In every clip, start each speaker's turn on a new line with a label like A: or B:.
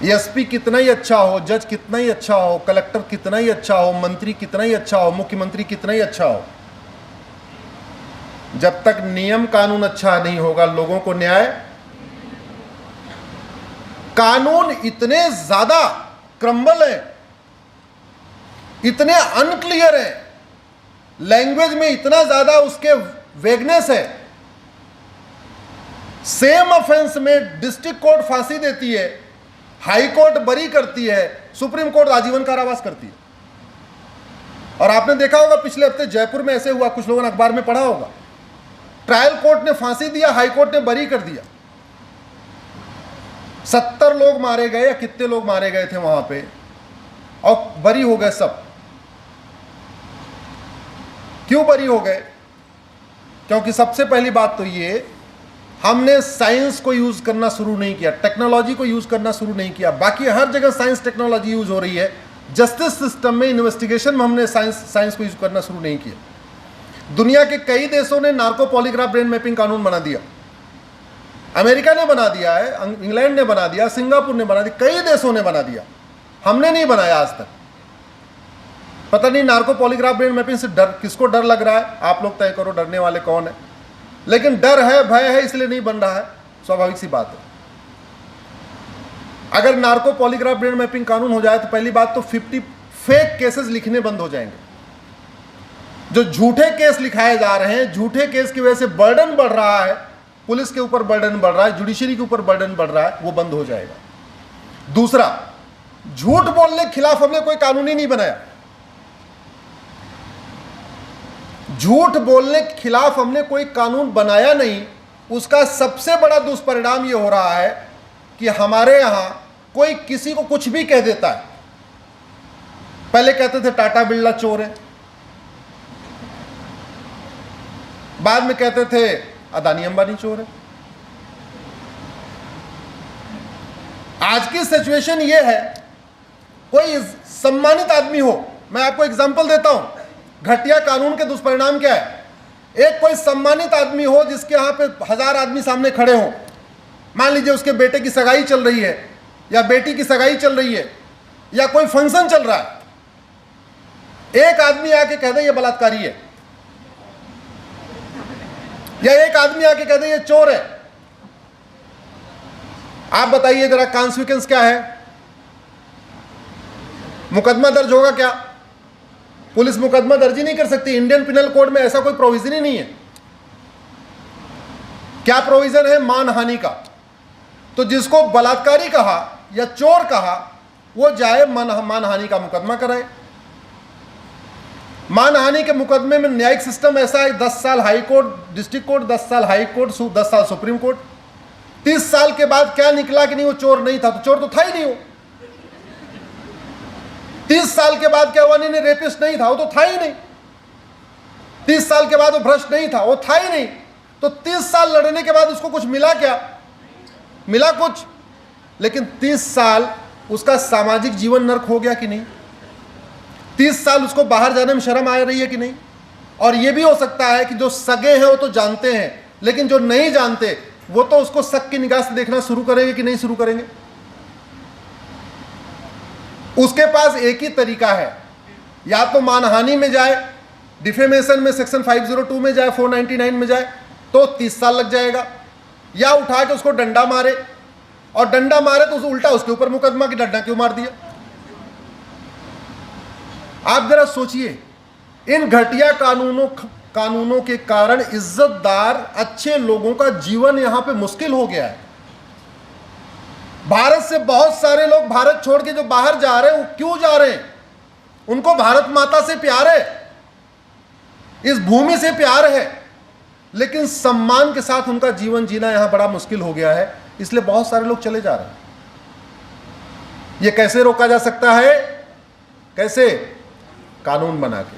A: SP कितना ही अच्छा हो, जज कितना ही अच्छा हो, कलेक्टर कितना ही अच्छा हो, मंत्री कितना ही अच्छा हो, मुख्यमंत्री कितना ही अच्छा हो, जब तक नियम कानून अच्छा नहीं होगा, लोगों को न्याय, कानून इतने ज्यादा क्रम्बल है, इतने अनक्लियर है, लैंग्वेज में इतना ज्यादा उसके वेगनेस है, सेम ऑफेंस में डिस्ट्रिक्ट कोर्ट फांसी देती है, हाई कोर्ट बरी करती है, सुप्रीम कोर्ट आजीवन कारावास करती है। और आपने देखा होगा पिछले हफ्ते जयपुर में ऐसे हुआ, कुछ लोगों ने अखबार में पढ़ा होगा, ट्रायल कोर्ट ने फांसी दिया, हाई कोर्ट ने बरी कर दिया। 70 लोग मारे गए या कितने लोग मारे गए थे वहां पे, और बरी हो गए सब। क्यों बरी हो गए? क्योंकि सबसे पहली बात तो ये, हमने साइंस को यूज करना शुरू नहीं किया, टेक्नोलॉजी को यूज करना शुरू नहीं किया। बाकी हर जगह साइंस टेक्नोलॉजी यूज हो रही है, जस्टिस सिस्टम में, इन्वेस्टिगेशन में हमने साइंस को यूज करना शुरू नहीं किया। दुनिया के कई देशों ने नार्को पॉलीग्राफ ब्रेन मैपिंग कानून बना दिया, अमेरिका ने बना दिया है, इंग्लैंड ने बना दिया, सिंगापुर ने बना दिया, कई देशों ने बना दिया, हमने नहीं बनाया आज तक। पता नहीं नार्को पॉलीग्राफ ब्रेन मैपिंग से डर, किसको डर लग रहा है, आप लोग तय करो डरने वाले कौन है। लेकिन डर है, भय है, इसलिए नहीं बन रहा है, स्वाभाविक सी बात है। अगर नार्को पॉलीग्राफ ब्रेन मैपिंग कानून हो जाए तो पहली बात तो 50 फेक केसेस लिखने बंद हो जाएंगे। जो झूठे केस लिखाए जा रहे हैं, झूठे केस की वजह से बर्डन बढ़ रहा है, पुलिस के ऊपर बर्डन बढ़ रहा है, जुडिशरी के ऊपर बर्डन बढ़ रहा है, वो बंद हो जाएगा। दूसरा, झूठ बोलने के खिलाफ हमने कोई कानून ही नहीं बनाया। झूठ बोलने के खिलाफ हमने कोई कानून बनाया नहीं। उसका सबसे बड़ा दुष्परिणाम यह हो रहा है कि हमारे यहां कोई किसी को कुछ भी कह देता है। पहले कहते थे टाटा बिरला चोर है, बाद में कहते थे अदानी अंबानी चोर है। आज की सिचुएशन यह है, कोई सम्मानित आदमी हो, मैं आपको एग्जांपल देता हूं, घटिया कानून के दुष्परिणाम क्या है। एक कोई सम्मानित आदमी हो जिसके यहां पे 1000 आदमी सामने खड़े हो, मान लीजिए उसके बेटे की सगाई चल रही है या बेटी की सगाई चल रही है या कोई फंक्शन चल रहा है, एक आदमी आके कह दे ये बलात्कारी है, या एक आदमी आके कह दे ये चोर है, आप बताइए जरा कॉन्सिक्वेंस क्या है? मुकदमा दर्ज होगा क्या? पुलिस मुकदमा दर्ज ही नहीं कर सकती। इंडियन पिनल कोड में ऐसा कोई प्रोविजन ही नहीं है। क्या प्रोविजन है? मानहानि का। तो जिसको बलात्कारी कहा या चोर कहा, वो जाए मानहानि का मुकदमा कराए। मानहानि के मुकदमे में न्यायिक सिस्टम ऐसा है, 10 साल हाई कोर्ट, डिस्ट्रिक्ट कोर्ट, 10 साल हाई कोर्ट, 10 साल सुप्रीम कोर्ट। 30 साल के बाद क्या निकला कि नहीं वो चोर नहीं था, तो चोर तो था ही नहीं वो। 30 साल के बाद क्या हुआ? नहीं रेपिस्ट नहीं था, वो तो था ही नहीं। 30 साल के बाद वो भ्रष्ट नहीं था, वो था ही नहीं। तो 30 साल लड़ने के बाद उसको कुछ मिला क्या? मिला कुछ, लेकिन 30 साल उसका सामाजिक जीवन नर्क हो गया कि नहीं? 30 साल उसको बाहर जाने में शर्म आ रही है कि नहीं? और यह भी हो सकता है कि जो सगे हैं वो तो जानते हैं, लेकिन जो नहीं जानते वो तो उसको शक की निगाह से देखना शुरू करेंगे कि नहीं शुरू करेंगे? उसके पास एक ही तरीका है, या तो मानहानि में जाए, डिफेमेशन में सेक्शन 502 में जाए, 499 में जाए, तो 30 साल लग जाएगा, या उठा के उसको डंडा मारे, और डंडा मारे तो उल्टा उसके ऊपर मुकदमा की डंडा क्यों मार दिया। आप जरा सोचिए, इन घटिया कानूनों के कारण इज्जतदार अच्छे लोगों का जीवन यहां पे मुश्किल हो गया है। भारत से बहुत सारे लोग भारत छोड़ के जो बाहर जा रहे हैं, वो क्यों जा रहे हैं? उनको भारत माता से प्यार है, इस भूमि से प्यार है, लेकिन सम्मान के साथ उनका जीवन जीना यहां बड़ा मुश्किल हो गया है, इसलिए बहुत सारे लोग चले जा रहे हैं। ये कैसे रोका जा सकता है? कैसे? कानून बना के,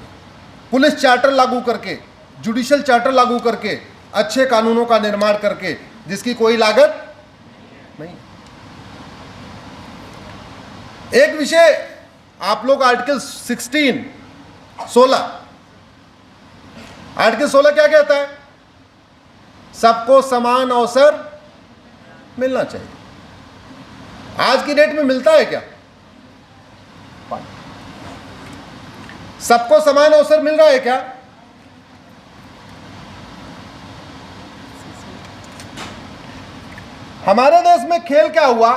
A: पुलिस चार्टर लागू करके, जुडिशियल चार्टर लागू करके, अच्छे कानूनों का निर्माण करके, जिसकी कोई लागत नहीं। एक विषय आप लोग आर्टिकल 16 आर्टिकल 16 क्या कहता है? सबको समान अवसर मिलना चाहिए। आज की डेट में मिलता है क्या? सबको समान अवसर मिल रहा है क्या? हमारे देश में खेल क्या हुआ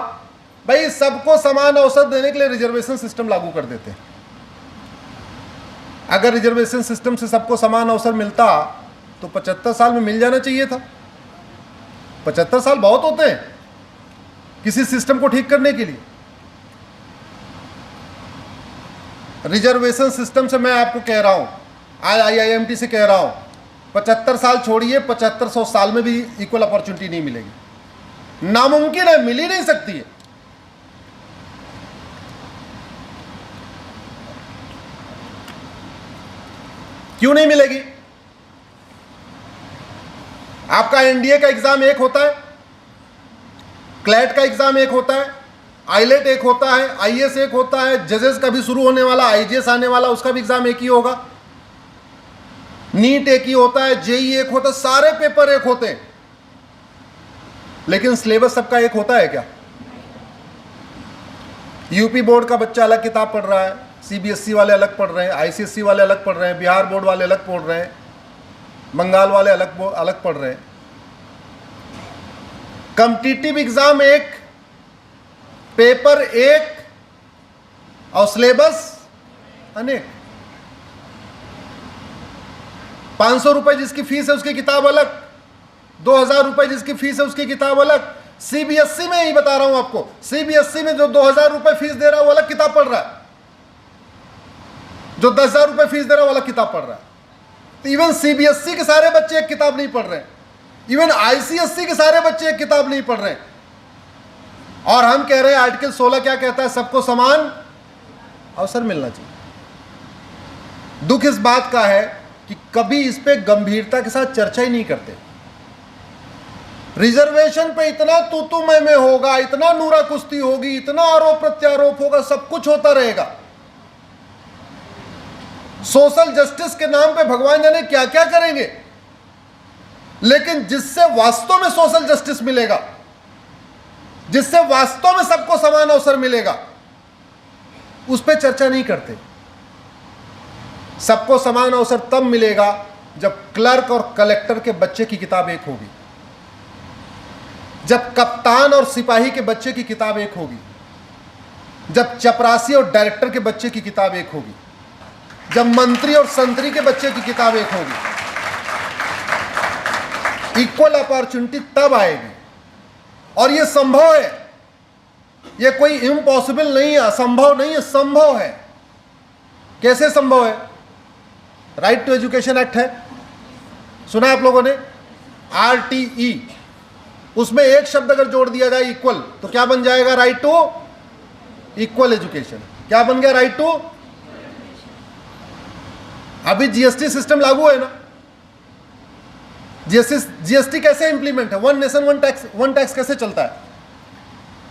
A: भाई, सबको समान अवसर देने के लिए रिजर्वेशन सिस्टम लागू कर देते हैं। अगर रिजर्वेशन सिस्टम से सबको समान अवसर मिलता तो 75 साल में मिल जाना चाहिए था। 75 साल बहुत होते हैं किसी सिस्टम को ठीक करने के लिए। रिजर्वेशन सिस्टम से मैं आपको कह रहा हूं, आज IIMT से कह रहा हूं, 75 साल छोड़िए, 7500 साल में भी इक्वल अपॉर्चुनिटी नहीं मिलेगी। नामुमकिन है, मिल ही नहीं सकती है। क्यों नहीं मिलेगी? आपका एनडीए का एग्जाम एक होता है, क्लैट का एग्जाम एक होता है, आईलेट एक होता है, आईएएस एक होता है, जजेस का भी शुरू होने वाला आईजीएस आने वाला उसका भी एग्जाम एक ही होगा, नीट एक ही होता है, जेई एक होता है, सारे पेपर एक होते हैं, लेकिन सिलेबस सबका एक होता है क्या? यूपी बोर्ड का बच्चा अलग किताब पढ़ रहा है, सीबीएसई वाले अलग पढ़ रहे हैं, आईसीएसई वाले अलग पढ़ रहे हैं, बिहार बोर्ड वाले अलग पढ़ रहे हैं, बंगाल वाले अलग पढ़ रहे हैं। कॉम्पिटिटिव एग्जाम एक, पेपर एक और सिलेबस अनेक। 500 रुपए जिसकी फीस है उसकी किताब अलग, 2000 रुपए जिसकी फीस है उसकी किताब अलग। सीबीएसई में ही बता रहा हूं आपको, सीबीएसई में जो 2000 रुपए फीस दे रहा है वो अलग किताब पढ़ रहा है, जो 10,000 रुपए फीस दे रहा है वो अलग किताब पढ़ रहा है। तो इवन सीबीएसई के सारे बच्चे एक किताब नहीं पढ़ रहे हैं, इवन आईसीएसई के सारे बच्चे एक किताब नहीं पढ़ रहे हैं। और हम कह रहे हैं आर्टिकल 16 क्या कहता है? सबको समान अवसर मिलना चाहिए। दुख इस बात का है कि कभी इस पे गंभीरता के साथ चर्चा ही नहीं करते। रिजर्वेशन पे इतना तू मैं होगा, इतना नूरा कुश्ती होगी, इतना आरोप प्रत्यारोप होगा, सब कुछ होता रहेगा। सोशल जस्टिस के नाम पे भगवान जाने क्या क्या करेंगे, लेकिन जिससे वास्तव में सोशल जस्टिस मिलेगा, जिससे वास्तव में सबको समान अवसर मिलेगा, उस पर चर्चा नहीं करते। सबको समान अवसर तब मिलेगा जब क्लर्क और कलेक्टर के बच्चे की किताब एक होगी, जब कप्तान और सिपाही के बच्चे की किताब एक होगी, जब चपरासी और डायरेक्टर के बच्चे की किताब एक होगी, जब मंत्री और संतरी के बच्चे की किताब एक होगी। इक्वल अपॉर्चुनिटी तब आएगी। और यह संभव है, यह कोई इम्पॉसिबल नहीं है, असंभव नहीं है, संभव है। कैसे संभव है? राइट टू एजुकेशन एक्ट है, सुना आप लोगों ने? RTE, उसमें एक शब्द अगर जोड़ दिया जाए इक्वल, तो क्या बन जाएगा? Right to equal education. क्या बन गया? Right to. अभी जीएसटी सिस्टम लागू है ना, जीएसटी कैसे इंप्लीमेंट है? वन नेशन वन टैक्स कैसे चलता है?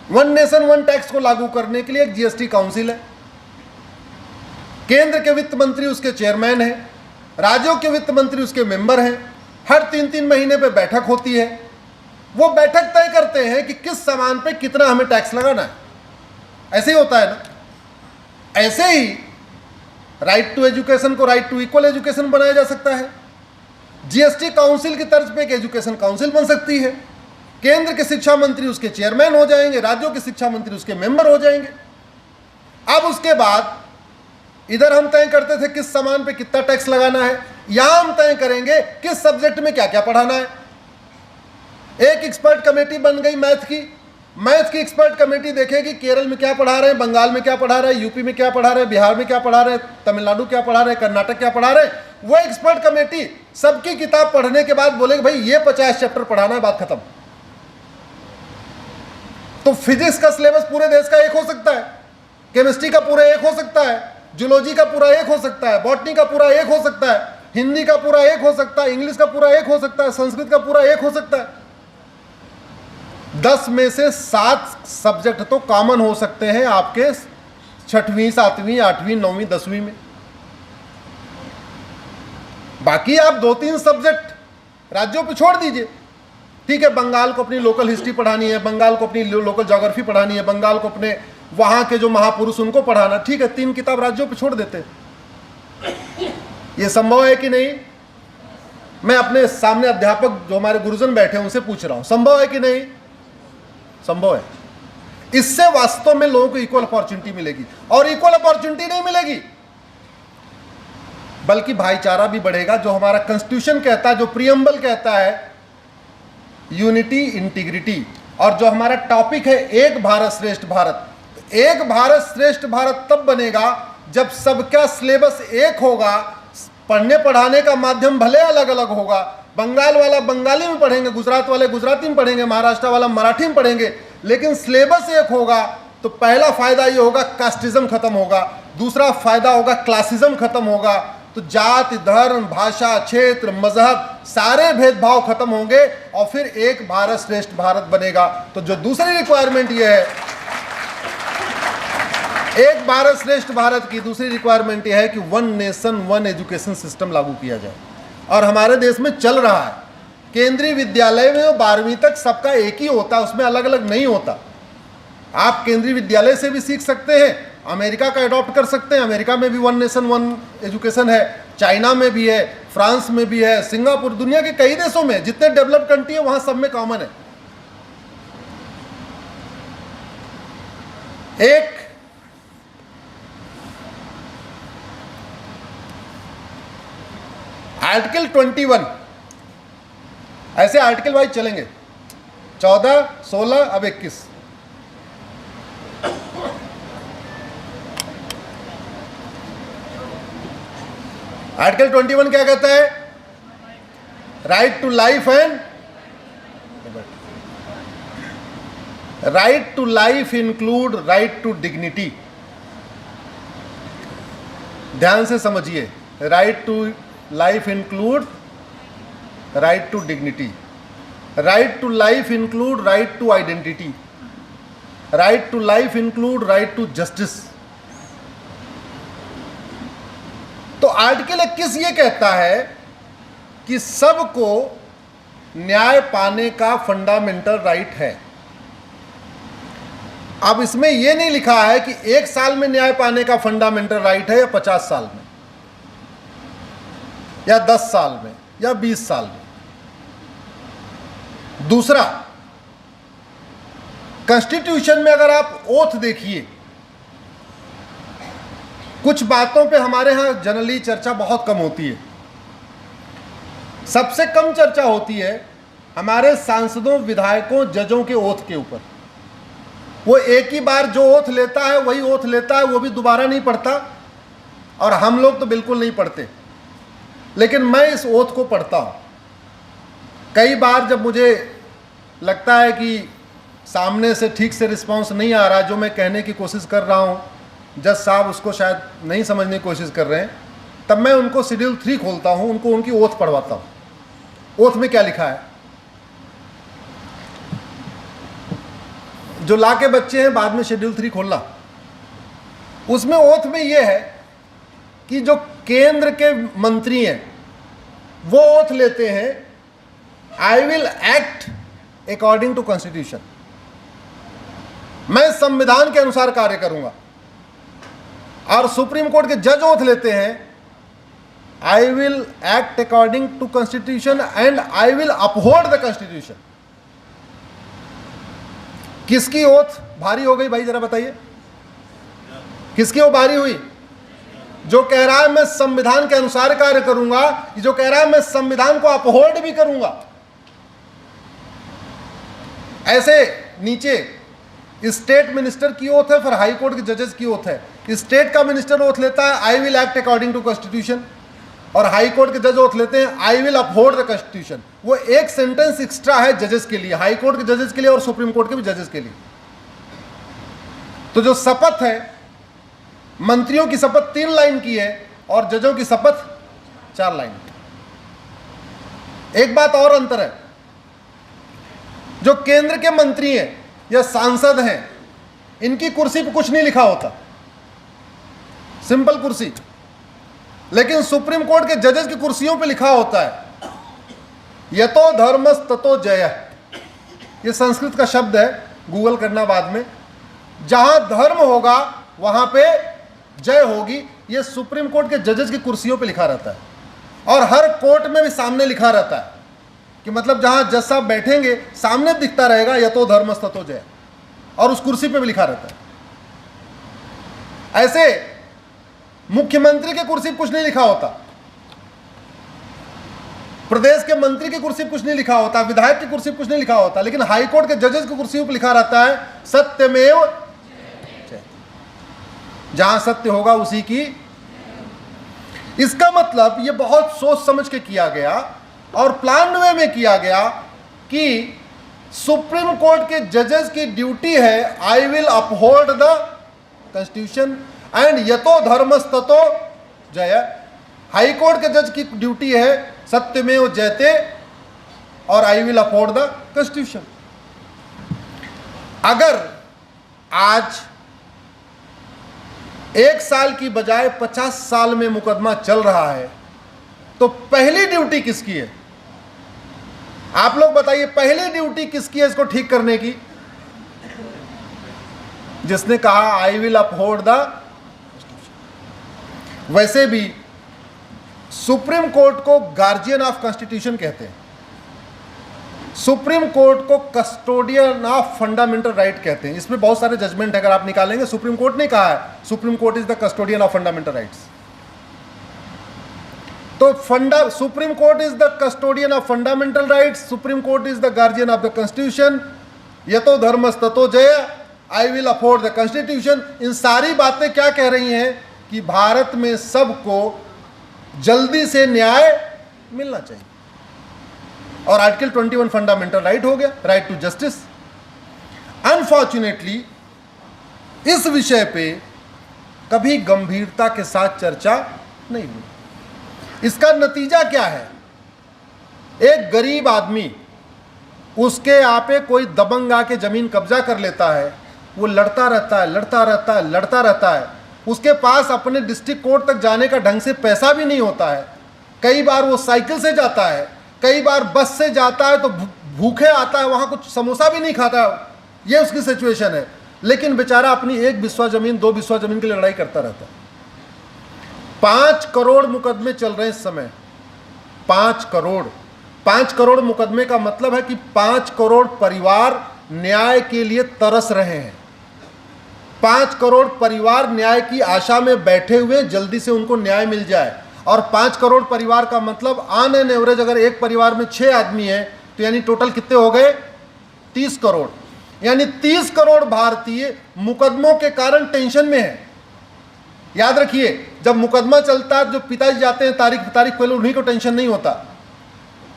A: वन नेशन वन टैक्स को लागू करने के लिए एक जीएसटी काउंसिल है, केंद्र के वित्त मंत्री उसके चेयरमैन है, राज्यों के वित्त मंत्री उसके मेंबर हैं। हर 3-3 महीने पे बैठक होती है, वो बैठक तय करते हैं कि किस सामान पे कितना हमें टैक्स लगाना है। ऐसे ही होता है ना। ऐसे ही राइट टू एजुकेशन को राइट टू इक्वल एजुकेशन बनाया जा सकता है। जीएसटी काउंसिल की तर्ज पे एक एजुकेशन काउंसिल बन सकती है, केंद्र के शिक्षा मंत्री उसके चेयरमैन हो जाएंगे, राज्यों के शिक्षा मंत्री उसके मेंबर हो जाएंगे। अब उसके बाद इधर हम तय करते थे किस सामान पे कितना टैक्स लगाना है, यहां हम तय करेंगे किस सब्जेक्ट में क्या क्या पढ़ाना है। एक एक्सपर्ट कमेटी बन गई मैथ की एक्सपर्ट कमेटी देखेगी केरल में क्या पढ़ा रहे हैं, बंगाल में क्या पढ़ा रहे हैं, यूपी में क्या पढ़ा रहे हैं, बिहार में क्या पढ़ा रहे हैं, तमिलनाडु क्या पढ़ा रहे हैं, कर्नाटक क्या पढ़ा रहे हैं। वो एक्सपर्ट कमेटी सबकी किताब पढ़ने के बाद बोलेगी भाई ये 50 चैप्टर पढ़ाना है, बात खत्म। तो फिजिक्स का सिलेबस पूरे देश का एक हो सकता है, केमिस्ट्री का पूरा एक हो सकता है, जूलॉजी का पूरा एक हो सकता है, बॉटनी का पूरा एक हो सकता है, हिंदी का पूरा एक हो सकता है, इंग्लिश का पूरा एक हो सकता है, संस्कृत का पूरा एक हो सकता है। 10 में से 7 सब्जेक्ट तो कॉमन हो सकते हैं आपके 6वीं 7वीं 8वीं 9वीं 10वीं में। बाकी आप 2-3 सब्जेक्ट राज्यों पे छोड़ दीजिए। ठीक है, बंगाल को अपनी लोकल हिस्ट्री पढ़ानी है, बंगाल को अपनी लोकल ज्योग्राफी पढ़ानी है, बंगाल को अपने वहां के जो महापुरुष उनको पढ़ाना, ठीक है, 3 किताब राज्यों पे छोड़ देते। ये संभव है कि नहीं? मैं अपने सामने अध्यापक जो हमारे गुरुजन बैठे हैं उनसे पूछ रहा हूं, संभव है कि नहीं? संभव है। इससे वास्तव में लोगों को इक्वल अपॉर्चुनिटी मिलेगी, और इक्वल अपॉर्चुनिटी नहीं मिलेगी बल्कि भाईचारा भी बढ़ेगा। जो हमारा कॉन्स्टिट्यूशन कहता है, जो प्रियम्बल कहता है, यूनिटी, इंटीग्रिटी, और जो हमारा टॉपिक है एक भारत श्रेष्ठ भारत। एक भारत श्रेष्ठ भारत तब बनेगा जब सबका सिलेबस एक होगा, पढ़ने पढ़ाने का माध्यम भले अलग अलग होगा, बंगाल वाला बंगाली में पढ़ेंगे, गुजरात वाले गुजराती में पढ़ेंगे, महाराष्ट्र वाला मराठी में पढ़ेंगे, लेकिन सिलेबस एक होगा। तो पहला फायदा ये होगा, कास्टिज्म खत्म होगा। दूसरा फायदा होगा, क्लासिज्म खत्म होगा। तो जाति, धर्म, भाषा, क्षेत्र, मजहब, सारे भेदभाव खत्म होंगे और फिर एक भारत श्रेष्ठ भारत बनेगा। तो जो दूसरी रिक्वायरमेंट ये है, एक भारत श्रेष्ठ भारत की दूसरी रिक्वायरमेंट यह है कि 1 नेशन 1 एजुकेशन सिस्टम लागू किया जाए। और हमारे देश में चल रहा है। केंद्रीय विद्यालय में 12वीं तक सबका एक ही होता है, उसमें अलग अलग नहीं होता। आप केंद्रीय विद्यालय से भी सीख सकते हैं, अमेरिका का अडॉप्ट कर सकते हैं। अमेरिका में भी 1 नेशन 1 एजुकेशन है, चाइना में भी है, फ्रांस में भी है, सिंगापुर, दुनिया के कई देशों में, जितने डेवलप्ड कंट्री है वहां सब में कॉमन है। एक आर्टिकल 21, ऐसे आर्टिकल वाइज चलेंगे, 14, 16, अब 21। आर्टिकल 21 क्या कहता है? Right to life and right to life include right to dignity. ध्यान से समझिए, right to life include right to dignity, right to life include right to identity, right to life include right to justice. तो article 21 ये कहता है कि सबको न्याय पाने का फंडामेंटल राइट है। अब इसमें यह नहीं लिखा है कि 1 साल में न्याय पाने का फंडामेंटल राइट है या 50 साल में या 10 साल में या 20 साल में। दूसरा, कॉन्स्टिट्यूशन में अगर आप ओथ देखिए, कुछ बातों पे हमारे यहां जनरली चर्चा बहुत कम होती है। सबसे कम चर्चा होती है हमारे सांसदों, विधायकों, जजों के ओथ के ऊपर। वो एक ही बार जो ओथ लेता है वही ओथ लेता है, वो भी दोबारा नहीं पढ़ता, और हम लोग तो बिल्कुल नहीं पढ़ते। लेकिन मैं इस ओथ को पढ़ता हूं। कई बार जब मुझे लगता है कि सामने से ठीक से रिस्पांस नहीं आ रहा, जो मैं कहने की कोशिश कर रहा हूं, जज साहब उसको शायद नहीं समझने की कोशिश कर रहे हैं, तब मैं उनको शेड्यूल 3 खोलता हूं, उनको उनकी ओथ पढ़वाता हूं। ओथ में क्या लिखा है? जो ला के बच्चे हैं बाद में शेड्यूल 3 खोलना, उसमें ओथ में यह है कि जो केंद्र के मंत्री हैं वो ओथ लेते हैं, I will act according to constitution, मैं संविधान के अनुसार कार्य करूंगा। और सुप्रीम कोर्ट के जज ओथ लेते हैं, I will act according to constitution and I will uphold the constitution. किसकी ओथ भारी हो गई भाई, जरा बताइए, किसकी ओथ भारी हुई? जो कह रहा है मैं संविधान के अनुसार कार्य करूंगा, जो कह रहा है मैं संविधान को अपहोल्ड भी करूंगा। ऐसे नीचे स्टेट मिनिस्टर की ओथ है, फिर हाई कोर्ट के जजेस की ओथ है। स्टेट का मिनिस्टर ओथ लेता है I will act according to constitution, और हाई कोर्ट के जज ओथ लेते हैं I will uphold the constitution. वो एक सेंटेंस एक्स्ट्रा है जजेस के लिए, हाई कोर्ट के जजेस के लिए और सुप्रीम कोर्ट के भी जजेस के लिए। तो जो शपथ है, मंत्रियों की शपथ 3 लाइन की है और जजों की शपथ 4 लाइन की। एक बात और अंतर है, जो केंद्र के मंत्री हैं या सांसद हैं, इनकी कुर्सी पे कुछ नहीं लिखा होता, सिंपल कुर्सी। लेकिन सुप्रीम कोर्ट के जजेस की कुर्सियों पे लिखा होता है यतो धर्मस ततो जयः, ये संस्कृत का शब्द है, गूगल करना बाद में। जहां धर्म होगा वहां पे जय होगी। ये सुप्रीम कोर्ट के जजेस की कुर्सियों पे लिखा रहता है और हर कोर्ट में भी सामने लिखा रहता है कि मतलब जहां जज साहब बैठेंगे सामने दिखता रहेगा यतो धर्मस्ततो जय, और उस कुर्सी पे भी लिखा रहता है। ऐसे मुख्यमंत्री की कुर्सी पे कुछ नहीं लिखा होता, प्रदेश के मंत्री की कुर्सी पे कुछ नहीं लिखा होता, विधायक की कुर्सी पे कुछ नहीं लिखा होता, लेकिन हाईकोर्ट के जजेस की कुर्सी पे लिखा रहता है सत्यमेव जयते। जहां सत्य होगा उसी की। इसका मतलब ये बहुत सोच समझ के किया गया और प्लान वे में किया गया कि सुप्रीम कोर्ट के जजेस की ड्यूटी है I will uphold the constitution and यतो धर्मस्ततो जय। हाई कोर्ट के जज की ड्यूटी है सत्यमेव जयते और आई विल अपहोल्ड द कॉन्स्टिट्यूशन। अगर आज 1 साल की बजाय 50 साल में मुकदमा चल रहा है तो पहली ड्यूटी किसकी है? आप लोग बताइए, पहली ड्यूटी किसकी है इसको ठीक करने की? जिसने कहा आई विल अपहोल्ड द। वैसे भी सुप्रीम कोर्ट को गार्जियन ऑफ कॉन्स्टिट्यूशन कहते हैं, सुप्रीम कोर्ट को कस्टोडियन ऑफ फंडामेंटल राइट कहते हैं। इसमें बहुत सारे जजमेंट अगर आप निकालेंगे, सुप्रीम कोर्ट ने कहा है supreme court is the custodian of fundamental rights. तो supreme court is the custodian of fundamental rights, supreme court is the guardian of the constitution, यतो धर्मस्ततो जय, I will uphold the constitution. इन सारी बातें क्या कह रही हैं कि भारत में सबको जल्दी से न्याय मिलना चाहिए। और आर्टिकल 21 फंडामेंटल राइट हो गया, राइट टू जस्टिस। अनफॉर्चुनेटली इस विषय पे कभी गंभीरता के साथ चर्चा नहीं हुई। इसका नतीजा क्या है? एक गरीब आदमी, उसके यहाँ पे कोई दबंग आके जमीन कब्जा कर लेता है, वो लड़ता रहता है, लड़ता रहता है, लड़ता रहता है। उसके पास अपने डिस्ट्रिक्ट कोर्ट तक जाने का ढंग से पैसा भी नहीं होता है। कई बार वो साइकिल से जाता है, कई बार बस से जाता है तो भूखे आता है, वहाँ कुछ समोसा भी नहीं खाता। ये उसकी सिचुएशन है, लेकिन बेचारा अपनी 1 बिस्वा ज़मीन 2 बिस्वा ज़मीन के लिए लड़ाई करता रहता है। 5 करोड़ मुकदमे चल रहे हैं इस समय। 5 करोड़ मुकदमे का मतलब है कि 5 करोड़ परिवार न्याय के लिए तरस रहे हैं। 5 करोड़ परिवार न्याय की आशा में बैठे हुए, जल्दी से उनको न्याय मिल जाए। और 5 करोड़ परिवार का मतलब ऑन एन एवरेज अगर एक परिवार में 6 आदमी हैं तो यानी टोटल कितने हो गए? 30 करोड़। यानी 30 करोड़ भारतीय मुकदमों के कारण टेंशन में है। याद रखिए, जब मुकदमा चलता है, जो पिताजी जाते हैं तारीख पे तारीख, पहले उन्हीं को टेंशन नहीं होता।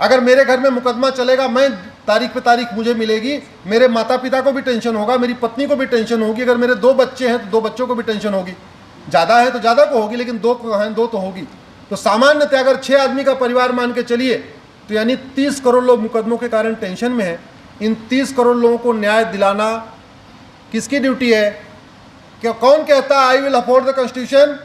A: अगर मेरे घर में मुकदमा चलेगा, मैं तारीख पे तारीख मुझे मिलेगी, मेरे माता पिता को भी टेंशन होगा, मेरी पत्नी को भी टेंशन होगी। अगर मेरे 2 बच्चे हैं तो 2 बच्चों को भी टेंशन होगी। ज़्यादा है तो ज़्यादा को होगी, लेकिन 2 हैं 2 तो होगी। तो सामान्यतः अगर 6 आदमी का परिवार मान के चलिए तो यानी 30 करोड़ लोग मुकदमों के कारण टेंशन में हैं। इन 30 करोड़ लोगों को न्याय दिलाना किसकी ड्यूटी है? क्या कौन कहता है I will uphold the constitution?